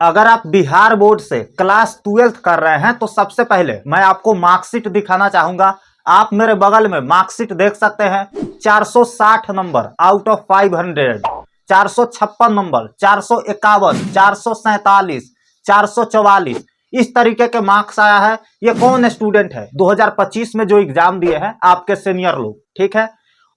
अगर आप बिहार बोर्ड से क्लास 12th कर रहे हैं तो सबसे पहले मैं आपको मार्कशीट दिखाना चाहूंगा। आप मेरे बगल में मार्कशीट देख सकते हैं। 460 नंबर आउट ऑफ 500, 456 नंबर, 451, 447, 444, इस तरीके के मार्क्स आया है। ये कौन स्टूडेंट है 2025 में जो एग्जाम दिए हैं आपके सीनियर लोग, ठीक है।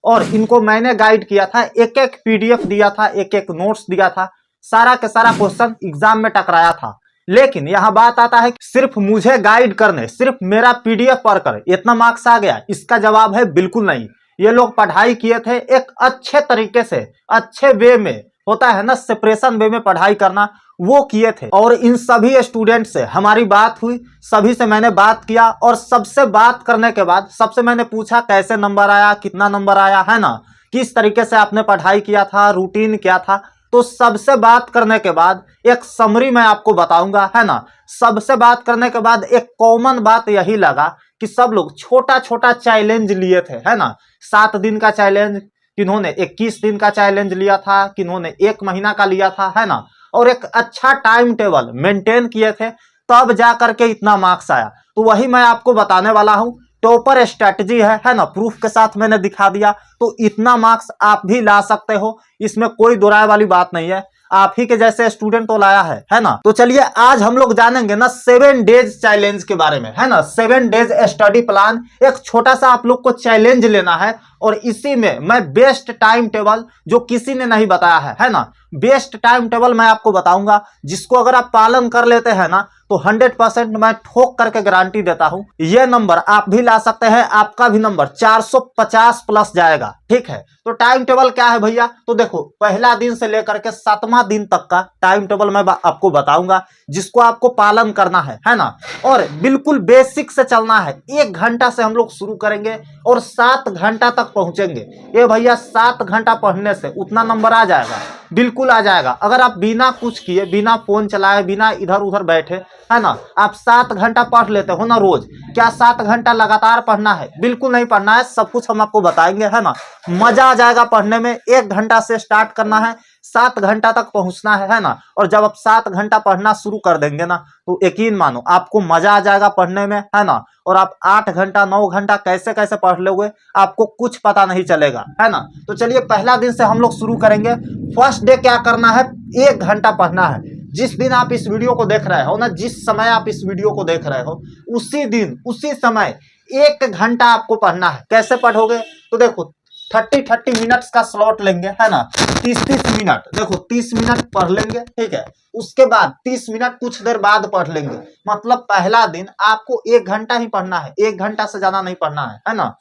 और इनको मैंने गाइड किया था, एक एक पीडीएफ दिया था, एक एक नोट्स दिया था, सारा के सारा क्वेश्चन एग्जाम में टकराया था। लेकिन यहां बात आता है कि सिर्फ मुझे गाइड करने, सिर्फ मेरा पीडीएफ पढ़कर इतना मार्क्स आ गया, इसका जवाब है बिल्कुल नहीं। ये लोग पढ़ाई किए थे एक अच्छे तरीके से, अच्छे वे में, होता है ना सेपरेशन वे में पढ़ाई करना, वो किए थे। और इन सभी स्टूडेंट से हमारी बात हुई, सभी से मैंने बात किया और सबसे बात करने के बाद सबसे मैंने पूछा कैसे नंबर आया, कितना नंबर आया, है ना, किस तरीके से आपने पढ़ाई किया था, रूटीन क्या था। तो सबसे बात करने के बाद एक समरी मैं आपको बताऊंगा, है ना। सबसे बात करने के बाद एक कॉमन बात यही लगा कि सब लोग छोटा छोटा चैलेंज लिए थे, है ना। 7 दिन का चैलेंज, किन्होंने 21 दिन का चैलेंज लिया था, किन्होंने 1 महीना का लिया था, है ना। और एक अच्छा टाइम टेबल मेंटेन किए थे, तब जा करके इतना मार्क्स आया। तो वही मैं आपको बताने वाला हूं। टॉपर स्ट्रेटजी है ना, प्रूफ के साथ मैंने दिखा दिया। तो इतना मार्क्स आप भी ला सकते हो, इसमें कोई दो राय वाली बात नहीं है। आप ही के जैसे स्टूडेंट तो लाया है ना। तो चलिए आज हम लोग जानेंगे ना 7 डेज चैलेंज के बारे में, है ना। 7 डेज स्टडी प्लान, एक छोटा सा आप लोग को चैलेंज लेना है और इसी में मैं बेस्ट टाइम टेबल जो किसी ने नहीं बताया है ना, बेस्ट टाइम टेबल मैं आपको बताऊंगा, जिसको अगर आप पालन कर लेते हैं ना तो 100% मैं ठोक करके गारंटी देता हूं ये नंबर आप भी ला सकते हैं, आपका भी नंबर 450 प्लस जाएगा, ठीक है। तो टाइम टेबल क्या है भैया, तो देखो पहला दिन से लेकर के 7वां दिन तक का टाइम टेबल मैं आपको बताऊंगा, जिसको आपको पालन करना है ना। और बिल्कुल बेसिक से चलना है। 1 घंटा से हम लोग शुरू करेंगे और 7 घंटा तक पहुंचेंगे। ये भैया 7 घंटा पढ़ने से उतना नंबर आ जाएगा, बिल्कुल आ जाएगा। अगर आप बिना कुछ किए, बिना फोन चलाए, बिना इधर उधर बैठे, है ना, आप 7 घंटा पढ़ लेते हो ना रोज, क्या 7 घंटा लगातार पढ़ना है? बिल्कुल नहीं पढ़ना है, सब कुछ हम आपको बताएंगे, है ना। मजा आ जाएगा पढ़ने में। 1 घंटा से स्टार्ट करना है, 7 घंटा तक पहुंचना है ना। और जब आप 7 घंटा पढ़ना शुरू कर देंगे ना तो यकीन मानो आपको मजा आ जाएगा पढ़ने में, है ना। और आप 8 घंटा 9 घंटा कैसे कैसे पढ़ लोगे आपको कुछ पता नहीं चलेगा, है ना। तो चलिए पहला दिन से हम लोग शुरू करेंगे। फर्स्ट डे क्या करना है, 1 घंटा पढ़ना है। जिस दिन आप इस वीडियो को देख रहे हो ना, जिस समय आप इस वीडियो को देख रहे हो, उसी दिन उसी समय 1 घंटा आपको पढ़ना है। कैसे पढ़ोगे, तो देखो 30 मिनट्स का स्लॉट लेंगे, है ना। 30 मिनट, देखो 30 मिनट पढ़ लेंगे, ठीक है। उसके बाद 30 मिनट कुछ देर बाद पढ़ लेंगे। मतलब पहला दिन आपको 1 घंटा ही पढ़ना है, 1 घंटा से ज्यादा नहीं पढ़ना है ना।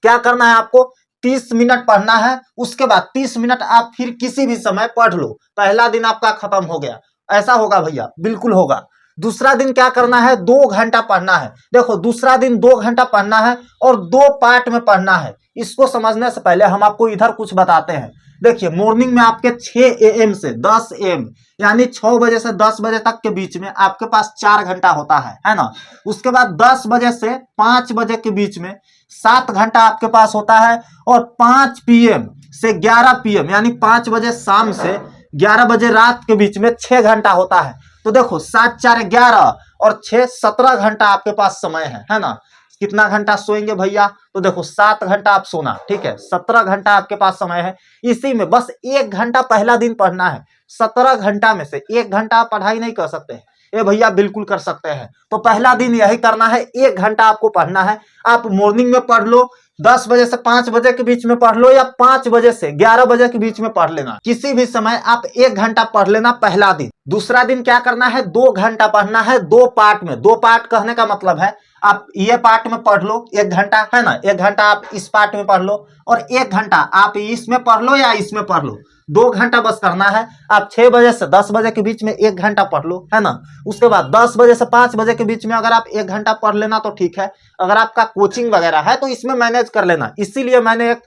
क्या करना है आपको, 30 मिनट पढ़ना है। उसके बाद 30 मिनट आप फिर किसी भी समय पढ़ लो। पहला दिन आपका खत्म हो गया। ऐसा होगा भैया, बिल्कुल होगा। दूसरा दिन क्या करना है, 2 घंटा पढ़ना है। देखो दूसरा दिन 2 घंटा पढ़ना है और 2 पार्ट में पढ़ना है। इसको समझने से पहले हम आपको इधर कुछ बताते हैं। देखिए मॉर्निंग में आपके 6 AM से 10 AM, यानी 6 बजे से 10 बजे तक के बीच में आपके पास 4 घंटा होता है ना। उसके बाद 10 बजे से 5 बजे के बीच में 7 घंटा आपके पास होता है। और 5 PM से 11 PM, यानी 5 बजे शाम से 11 बजे रात के बीच में 6 घंटा होता है। तो देखो 7 4 11 और 6 17 घंटा आपके पास समय है ना। कितना घंटा सोएंगे भैया, तो देखो 7 घंटा आप सोना, ठीक है। 17 घंटा आपके पास समय है। इसी में बस 1 घंटा पहला दिन पढ़ना है। 17 घंटा में से 1 घंटा आप पढ़ाई नहीं कर सकते, ये भैया बिल्कुल कर सकते हैं। तो पहला दिन यही करना है, 1 घंटा आपको पढ़ना है। आप मॉर्निंग में पढ़ लो, 10 बजे से 5 बजे के बीच में पढ़ लो, या 5 बजे से 11 बजे के बीच में पढ़ लेना। किसी भी समय आप 1 घंटा पढ़ लेना पहला दिन। दूसरा दिन क्या करना है, 2 घंटा पढ़ना है, 2 पार्ट में। 2 पार्ट कहने का मतलब है आप ये पार्ट में पढ़ लो 1 घंटा, है ना। 1 घंटा आप इस पार्ट में पढ़ लो और 1 घंटा आप इसमें पढ़ लो या इसमें पढ़ लो। 2 घंटा बस करना है। आप 6 बजे से 10 बजे के बीच में 1 घंटा पढ़ लो, है ना। उसके बाद 10 बजे से 5 बजे के बीच में अगर आप 1 घंटा पढ़ लेना तो ठीक है। अगर आपका कोचिंग वगैरह है तो इसमें मैनेज कर लेना। इसीलिए मैंने एक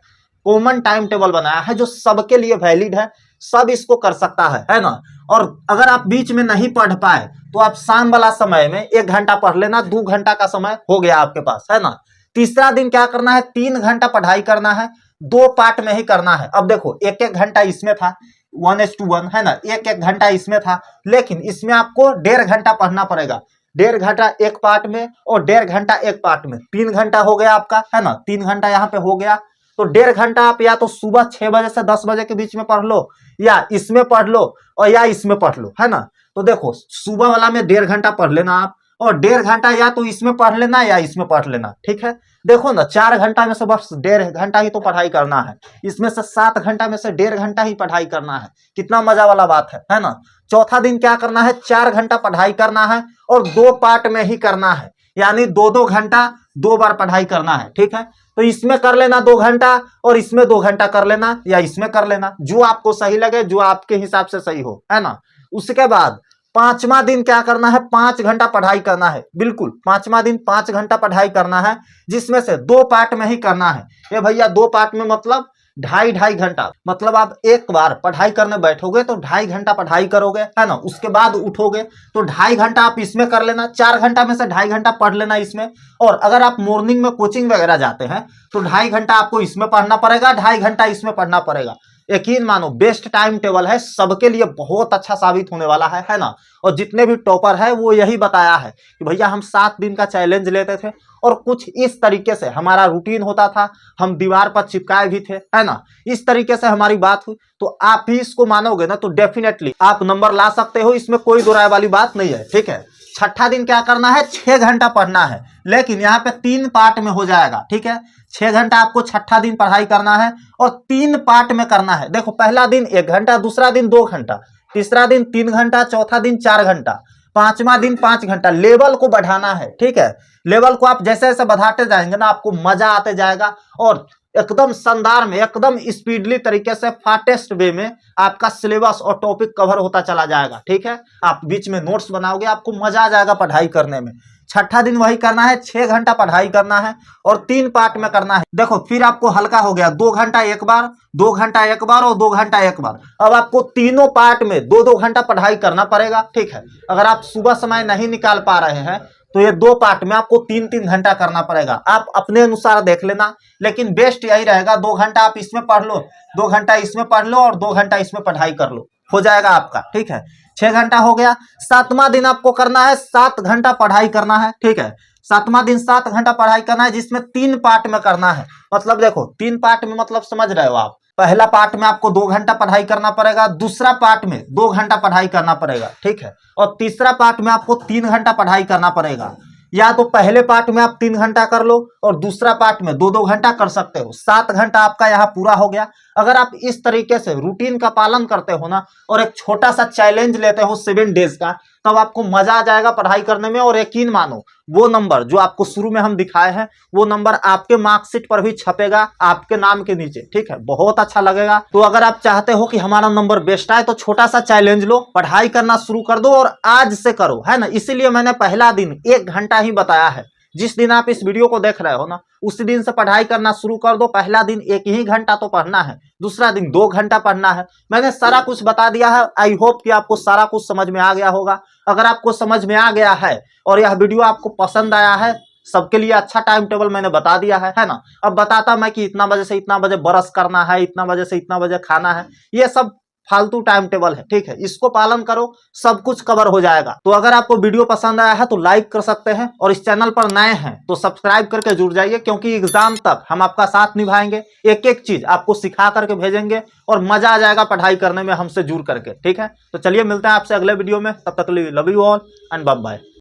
कॉमन टाइम टेबल बनाया है जो सबके लिए वैलिड है, सब इसको कर सकता है ना। और अगर आप बीच में नहीं पढ़ पाए तो आप शाम वाला समय में 1 घंटा पढ़ लेना, 2 घंटा का समय हो गया आपके पास, है ना। तीसरा दिन क्या करना है, 3 घंटा पढ़ाई करना है, 2 पार्ट में ही करना है। अब देखो 1 1 घंटा इसमें था, 1:1 है ना, एक एक घंटा इसमें था, लेकिन इसमें आपको 1.5 घंटा पढ़ना पड़ेगा। 1.5 घंटा एक पार्ट में और 1.5 घंटा एक पार्ट में, 3 घंटा हो गया आपका, है ना, 3 घंटा यहाँ पे हो गया। तो 1.5 घंटा आप या तो सुबह 6 बजे से 10 बजे के बीच में पढ़ लो, या इसमें पढ़ लो और या इसमें पढ़ लो, है ना। तो देखो सुबह वाला में 1.5 घंटा पढ़ लेना आप, और 1.5 घंटा या तो इसमें पढ़ लेना या इसमें पढ़ लेना, ठीक है। देखो ना 4 घंटा में से बस 1.5 घंटा ही तो पढ़ाई करना है, इसमें से 7 घंटा में से 1.5 घंटा ही पढ़ाई करना है। कितना मजा वाला बात है ना। चौथा दिन क्या करना है, 4 घंटा पढ़ाई करना है और 2 पार्ट में ही करना है, यानी 2-2 घंटा 2 बार पढ़ाई करना है, ठीक है। तो इसमें कर लेना 2 घंटा और इसमें 2 घंटा कर लेना, या इसमें कर लेना, जो आपको सही लगे, जो आपके हिसाब से सही हो, है ना। उसके बाद 5वां दिन क्या करना है, 5 घंटा पढ़ाई करना है, बिल्कुल 5वां दिन 5 घंटा पढ़ाई करना है, जिसमें से 2 पार्ट में ही करना है। ये भैया 2 पार्ट में मतलब 2.5 घंटा, मतलब आप एक बार पढ़ाई करने बैठोगे तो 2.5 घंटा पढ़ाई करोगे, है ना। उसके बाद उठोगे तो 2.5 घंटा आप इसमें कर लेना, 4 घंटा में से 2.5 घंटा पढ़ लेना इसमें। और अगर आप मॉर्निंग में कोचिंग वगैरह जाते हैं तो 2.5 घंटा आपको इसमें पढ़ना पड़ेगा, 2.5 घंटा इसमें पढ़ना पड़ेगा। यकीन मानो बेस्ट टाइम टेबल है, सबके लिए बहुत अच्छा साबित होने वाला है ना। और जितने भी टॉपर है वो यही बताया है कि भैया हम 7 दिन का चैलेंज लेते थे और कुछ इस तरीके से हमारा रूटीन होता था, हम दीवार पर चिपकाए भी थे, है ना। इस तरीके से हमारी बात हुई, तो आप भी इसको मानोगे ना तो डेफिनेटली आप नंबर ला सकते हो, इसमें कोई दो राय वाली बात नहीं है, ठीक है। छठा दिन क्या करना है, 6 घंटा पढ़ना है, लेकिन यहाँ पे 3 पार्ट में हो जाएगा, ठीक है। 6 घंटा आपको छठा दिन पढ़ाई करना है और 3 पार्ट में करना है। देखो पहला दिन 1 घंटा, दूसरा दिन 2 घंटा, तीसरा दिन 3 घंटा, चौथा दिन 4 घंटा, 5वां दिन 5 घंटा। लेवल को बढ़ाना है, ठीक है। लेवल को आप जैसे जैसे बढ़ाते जाएंगे ना, आपको मजा आते जाएगा और एकदम शानदार में, एकदम स्पीडली तरीके से, फास्टेस्ट वे में आपका सिलेबस और टॉपिक कवर होता चला जाएगा, ठीक है। आप बीच में नोट्स बनाओगे, आपको मजा आ जाएगा पढ़ाई करने में। छठा दिन वही करना है, 6 घंटा पढ़ाई करना है और 3 पार्ट में करना है। देखो फिर आपको हल्का हो गया, 2 घंटा एक बार, 2 घंटा एक बार और 2 घंटा एक बार। अब आपको तीनों पार्ट में 2-2 घंटा पढ़ाई करना पड़ेगा, ठीक है। अगर आप सुबह समय नहीं निकाल पा रहे हैं तो ये 2 पार्ट में आपको 3-3 घंटा करना पड़ेगा। आप अपने अनुसार देख लेना, लेकिन बेस्ट यही रहेगा 2 घंटा आप इसमें पढ़ लो, 2 घंटा इसमें पढ़ लो और 2 घंटा इसमें पढ़ाई कर लो, हो जाएगा आपका, ठीक है। 6 घंटा हो गया। 7वां दिन आपको करना है 7 घंटा पढ़ाई करना है, ठीक है। 7वां दिन 7 घंटा पढ़ाई करना है, जिसमें 3 पार्ट में करना है। मतलब देखो 3 पार्ट में मतलब समझ रहे हो आप, पहला पार्ट में आपको 2 घंटा पढ़ाई करना पड़ेगा, दूसरा पार्ट में 2 घंटा पढ़ाई करना पड़ेगा, ठीक है। और तीसरा पार्ट में आपको 3 घंटा पढ़ाई करना पड़ेगा। या तो पहले पार्ट में आप 3 घंटा कर लो और दूसरा पार्ट में 2-2 घंटा कर सकते हो। 7 घंटा आपका यहाँ पूरा हो गया। अगर आप इस तरीके से रूटीन का पालन करते हो ना और एक छोटा सा चैलेंज लेते हो 7 डेज का, तब आपको मजा आ जाएगा पढ़ाई करने में। और यकीन मानो वो नंबर जो आपको शुरू में हम दिखाए हैं, वो नंबर आपके मार्कशीट पर भी छपेगा आपके नाम के नीचे, ठीक है। बहुत अच्छा लगेगा। तो अगर आप चाहते हो कि हमारा नंबर बेस्ट आए तो छोटा सा चैलेंज लो, पढ़ाई करना शुरू कर दो और आज से करो, है ना। इसीलिए मैंने पहला दिन 1 घंटा ही बताया है। जिस दिन आप इस वीडियो को देख रहे हो ना, उसी दिन से पढ़ाई करना शुरू कर दो। पहला दिन 1 ही घंटा तो पढ़ना है, दूसरा दिन 2 घंटा पढ़ना है। मैंने सारा कुछ बता दिया है। आई होप कि आपको सारा कुछ समझ में आ गया होगा। अगर आपको समझ में आ गया है और यह वीडियो आपको पसंद आया है, सबके लिए अच्छा टाइम टेबल मैंने बता दिया है ना। अब बताता मैं कि इतना बजे से इतना बजे ब्रश करना है, इतना बजे से इतना बजे खाना है, ये सब फालतू टाइम टेबल है, ठीक है। इसको पालन करो, सब कुछ कवर हो जाएगा। तो अगर आपको वीडियो पसंद आया है तो लाइक कर सकते हैं, और इस चैनल पर नए हैं तो सब्सक्राइब करके जुड़ जाइए, क्योंकि एग्जाम तक हम आपका साथ निभाएंगे। एक एक चीज आपको सिखा करके भेजेंगे और मजा आ जाएगा पढ़ाई करने में हमसे जुड़ करके, ठीक है। तो चलिए मिलते हैं आपसे अगले वीडियो में, तब तक के लिए love you all and bye bye.